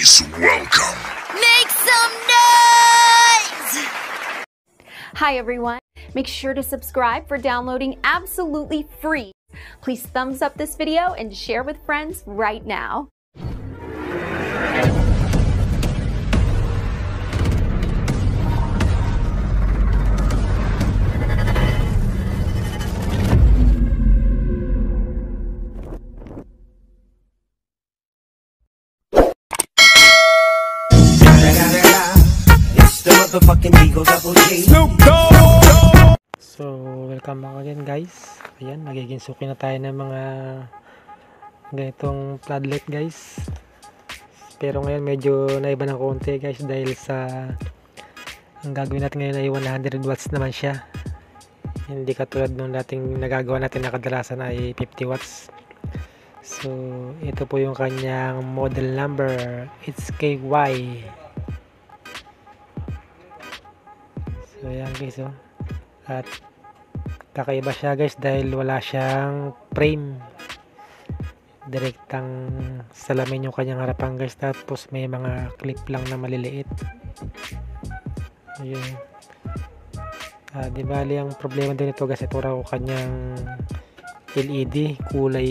Please welcome. Make some noise! Hi everyone. Make sure to subscribe for downloading absolutely free. Please thumbs up this video and share with friends right now. So, welcome back again guys. Ayan, magiging suki na tayo ng mga ganitong floodlight guys. Pero ngayon medyo naiba ng konti guys dahil sa ang gagawin natin ngayon ay 100 watts naman siya. Hindi katulad nung dating nagagawa natin na kadalasan ay 50 watts. So, ito po yung kanyang model number. It's KY. So, ayan guys oh. At kakaiba siya guys dahil wala siyang frame, direktang salamin yung kanyang harapan guys, tapos may mga clip lang na maliliit. Ayun. Di bali ang problema din ito guys, ito raw kanyang LED kulay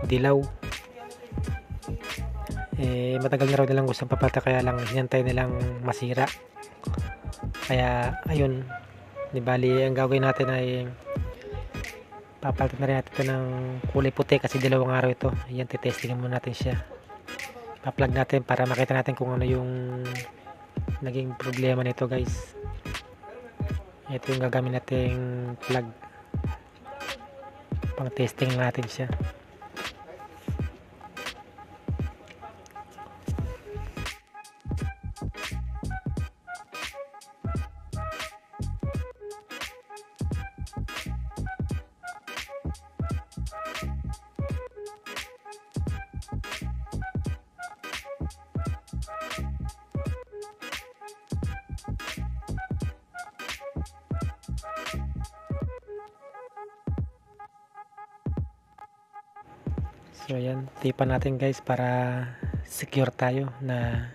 dilaw. Matagal na raw nilang gustong papalta, kaya lang hinantay nilang masira. Kaya ayun, di bali ang gagawin natin ay papalitan na rin natin ito ng kulay puti kasi dalawang araw ito. Ayan, titestingin muna natin siya, pa-plug natin para makita natin kung ano yung naging problema nito guys. Ito yung gagamit nating plug, pang testing natin siya. So ayan, tipan natin guys para secure tayo na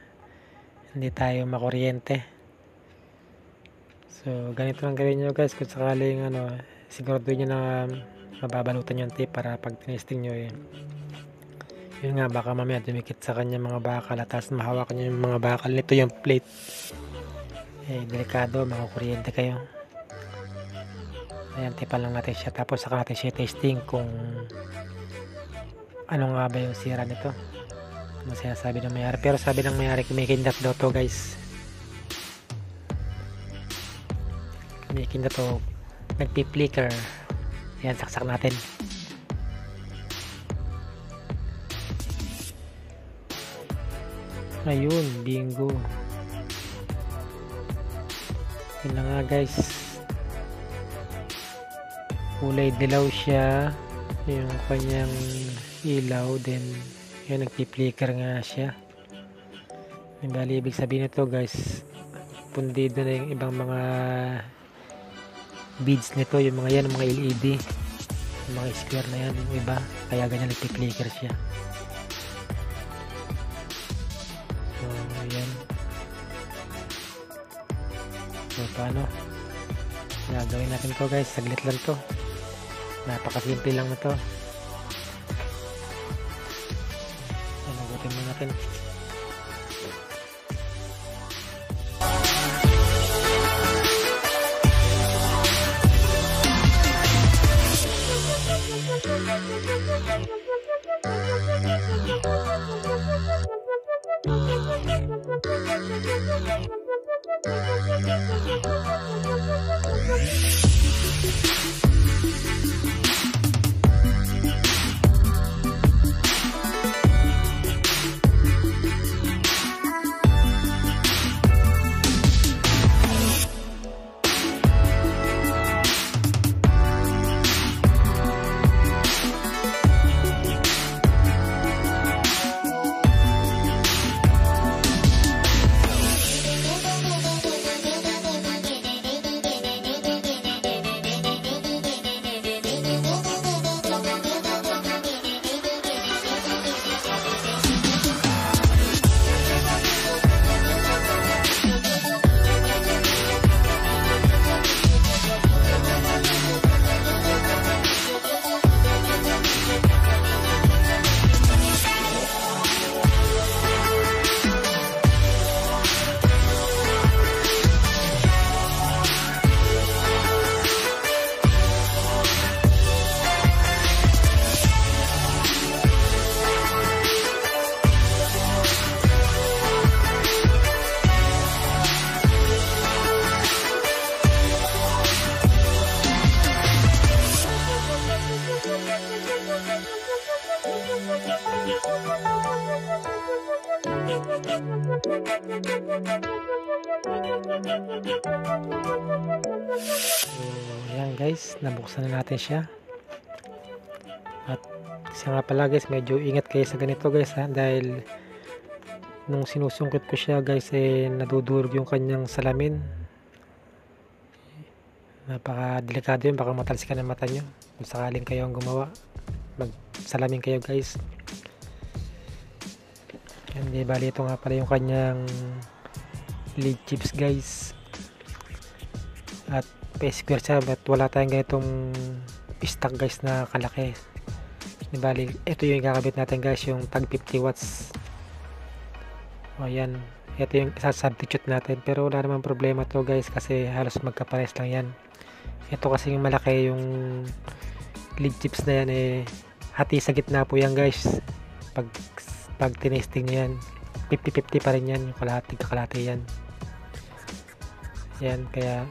hindi tayo makuryente. So ganito lang gawin nyo guys kung sakaling sigurado nyo na mababalutan yung tape para pag tinesting nyo yun nga, baka mamaya dumikit sa kanya mga bakal at tapos mahawakan nyo yung mga bakal nito, yung plate, delikado, makukuryente kayo. Ayan, tipan lang natin siya, tapos saka natin siya testing kung ano nga ba yung sira nito. Ano sinasabi ng mayari, pero sabi ng mayari kumikindat daw to guys, kumikindat to, nagpi-flicker. Ayan, saksak natin. Ayun, bingo. Yun na nga guys, kulay dilaw siya yung kanyang ilaw, then yun, nagpi-flicker nga siya. Bali, ibig sabihin nito guys, pundido na yung ibang mga beads nito, yung mga yan, mga LED, yung mga square na yan, yung iba, kaya ganyan nagpi-flicker siya. So ayan, so paano gagawin natin to guys, saglit lang to, napakasimple lang na to. Nagutin mo natin. Ayan guys, nabuksan na natin siya. At kasi nga pala guys, medyo ingat kayo sa ganito guys ha, dahil nung sinusungkit ko siya guys nadudurog yung kanyang salamin. Napaka delikado yun, baka matalsikan ang mata nyo kung sakaling kayo ang gumawa. Magsalamin kayo guys. Hindi bali, ito nga pala yung kanyang lead chips guys, at pa-square siya, but wala tayong ganitong stock guys na kalaki. Hindi bali, ito yung kakabit natin guys, yung tag 50 watts. O yan, ito yung substitute natin, pero wala namang problema to guys kasi halos magkapares lang yan. Ito kasi yung malaki, yung lead chips na yan hati sa gitna po yan guys. Pag tinesting nyo yan, 50-50 pa rin yan, yung kalahati yan. Yan, kaya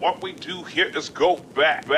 what we do here is go back.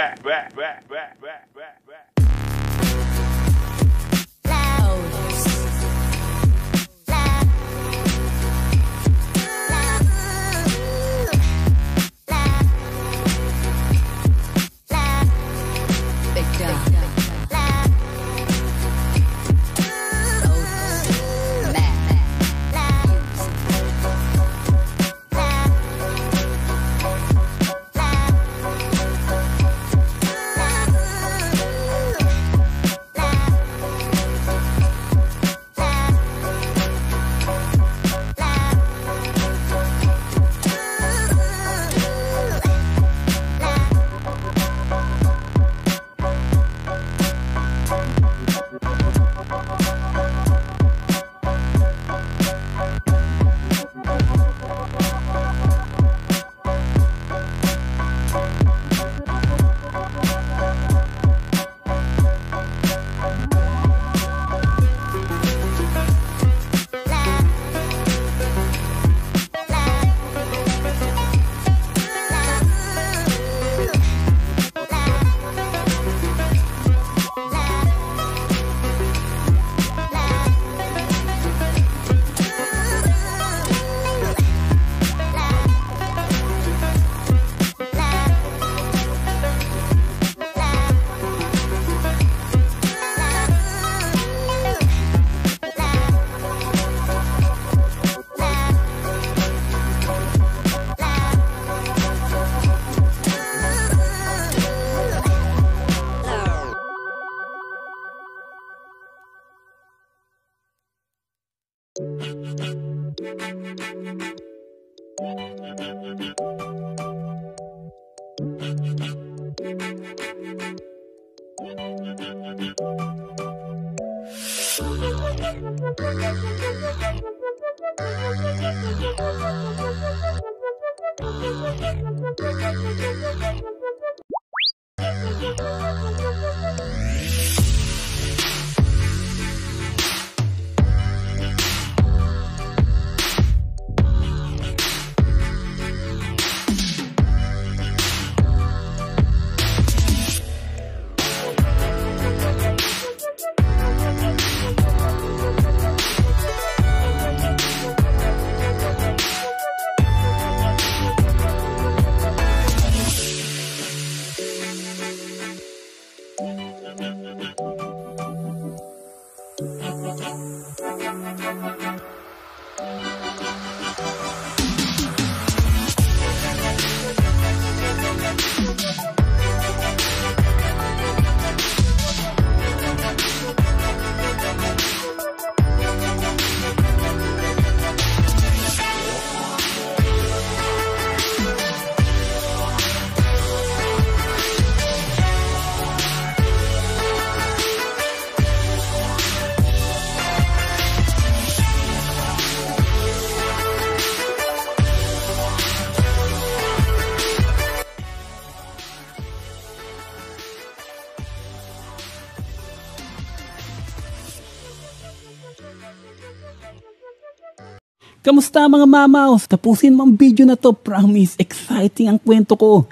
Kamusta mga mamaws? Tapusin mo ang video na to. Promise, exciting ang kwento ko.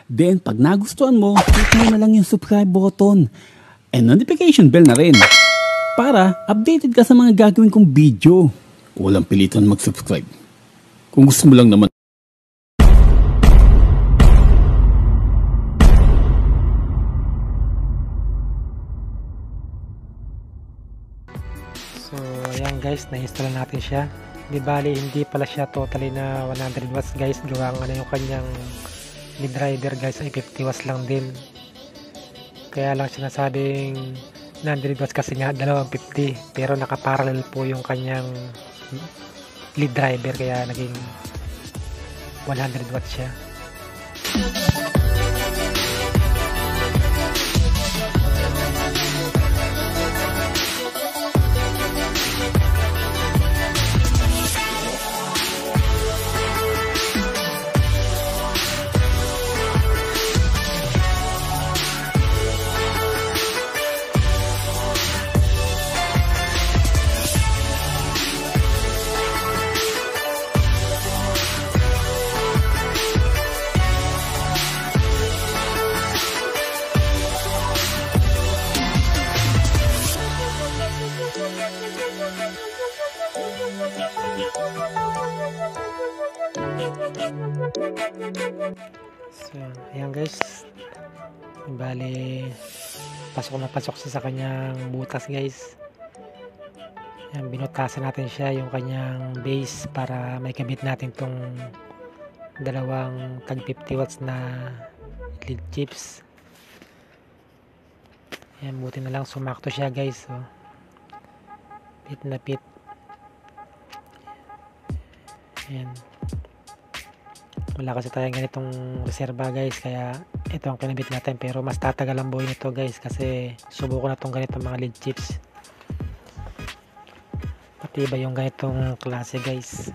Then, pag nagustuhan mo, click mo na lang yung subscribe button. And notification bell na rin. Para updated ka sa mga gagawin kong video. Walang pilitan mag-subscribe. Kung gusto mo lang naman. So ayan guys, na-install natin siya. Di bali, hindi pala siya totally na 100 watts guys. Gawa nga na yung kanyang lead driver guys ay 50 watts lang din. Kaya lang sinasabing 100 watts kasi nga 250. Pero nakaparallel po yung kanyang lead driver kaya naging 100 watts siya. So, ayan guys. Bali, pasok na pasok siya sa kanyang butas guys. Ayan, binutasan natin siya yung kanyang base para may kabit natin tong dalawang tag 50 watts na lead chips. Ayan, buti na lang sumakto siya guys. So, pit na pit. Ayan. Wala kasi tayong ganitong reserva guys, kaya ito ang kinabit natin, pero mas tatagal ang buhay nito guys kasi subuko na itong ganitong mga lead chips. Pati iba yung ganitong klase guys.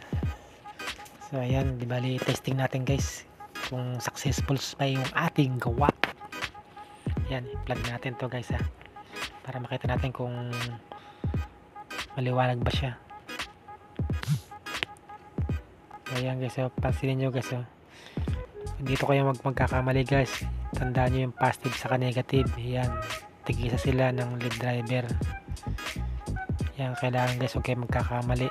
So ayan, di bali testing natin guys kung successful pa yung ating gawa. Ayan, i-plug natin to guys para makita natin kung maliwanag ba siya. Ayan guys, so pansinin nyo guys, dito kayo magkakamali guys. Tandaan nyo yung positive saka negative. Ayan, tigisa sila ng lead driver. Ayan, kailangan guys huwag kayo magkakamali.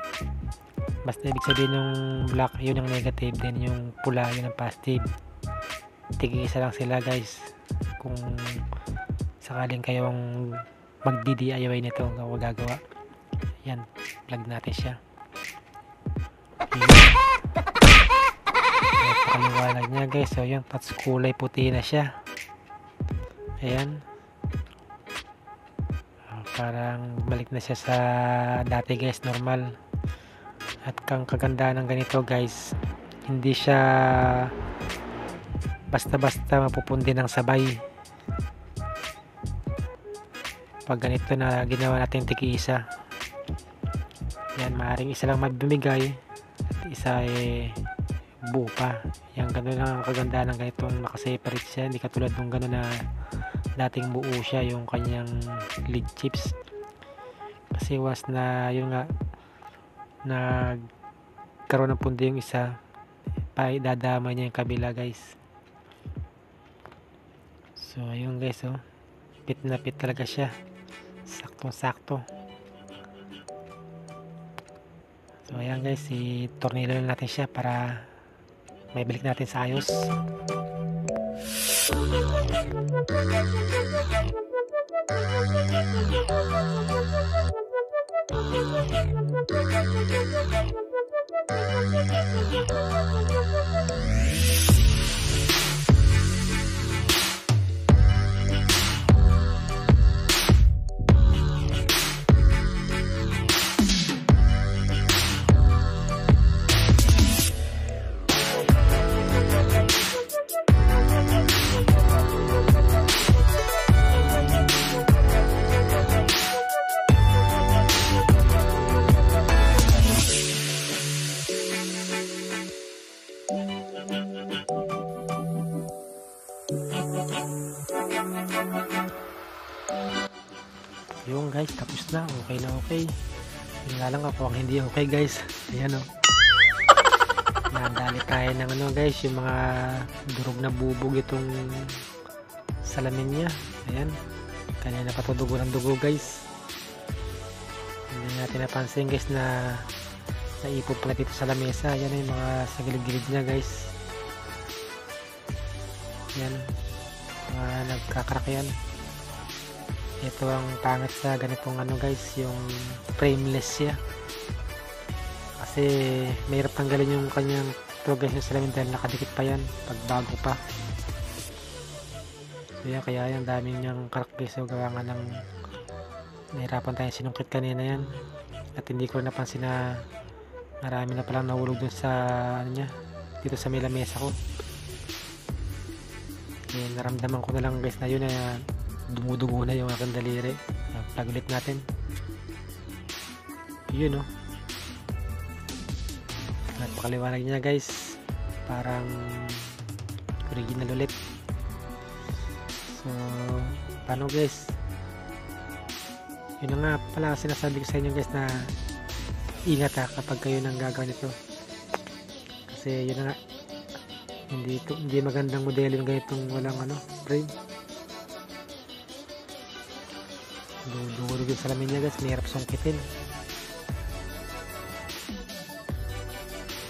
Basta ibig sabihin yung black yun yung negative, then yung pula yun ang positive. Tigisa lang sila guys kung sakaling kayong magdi-DIY nito o gagawa. Ayan, plug natin siya. Napakaliwanag niya guys. So yun, tapos kulay puti na siya. Ayan, parang balik na siya sa dati guys, normal. At kang kagandaan ng ganito guys, hindi siya basta-basta mapupundi ng sabay. Pag ganito na ginawa natin tiki-isa, yan, maaaring isa lang mabibigay at isa buo pa. Yan, gano'n lang ang kagandaan ng ganitong nakaseparate siya, hindi katulad nung gano'n na dating buo siya yung kanyang lead chips. Kasi was na yun nga, nagkaroon ng pundi yung isa, pa dadamay niya yung kabila guys. So ayun guys, pit na pit talaga siya, saktong sakto. So ayan guys, i-tornilyo na natin siya para may balik natin sa ayos. Yung guys, tapos na, okay na okay. Nga lang ako ang hindi okay guys. Ayan o. Nadali tayo ng ano guys, yung mga durog na bubog itong salamin niya. Ayan. Kanina patudugo ng dugo guys. Hindi natin napansin guys na naipon pala dito sa lamesa. Ayan yung mga sa gilid-gilid niya guys. Ayan. Mga nagkakrak yan. Ito ang pangit sa ganitong ano guys, yung frameless siya. Kasi mahirap tanggalin yung kanyang progress yung salamin dahil nakadikit pa yan pag bago pa. So yan, kaya yan daming niyang karakter. So gawa nga ng nahirapan tayo sinungkit kanina yan. At hindi ko napansin na marami na palang nahulog dun sa ano niya, dito sa may lamesa ko. Kaya naramdaman ko na lang guys na yun na dumudugo na yung aking daliri. Plug ulit natin. Yun o. Napakaliwanag niya guys, parang original ulit. So paano guys, yun na nga pala sinasabi ko sa inyo guys na ingat kapag kayo nang gagawin ito, kasi yun na nga, hindi magandang modelo yung ganitong walang ano frame. Durog yung salamin niya guys, mahirap sungkitin.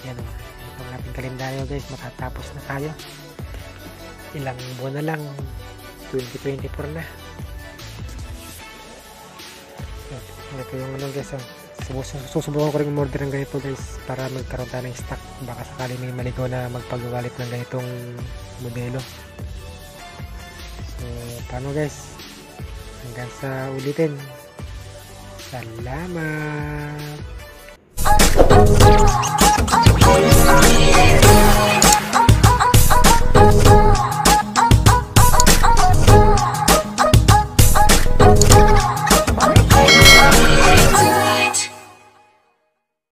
Yan o, ito ang ating kalendaryo guys, matatapos na tayo. Ilang buwan na lang, 2024 na. Ito yung ano guys, susubukan ko rin umorder ng ganito guys para magkaroon tayo ng stock, baka sakali may maligaw na magpagawalit ng ganitong modelo. So paano guys, hanggang sa ulitin, salamat.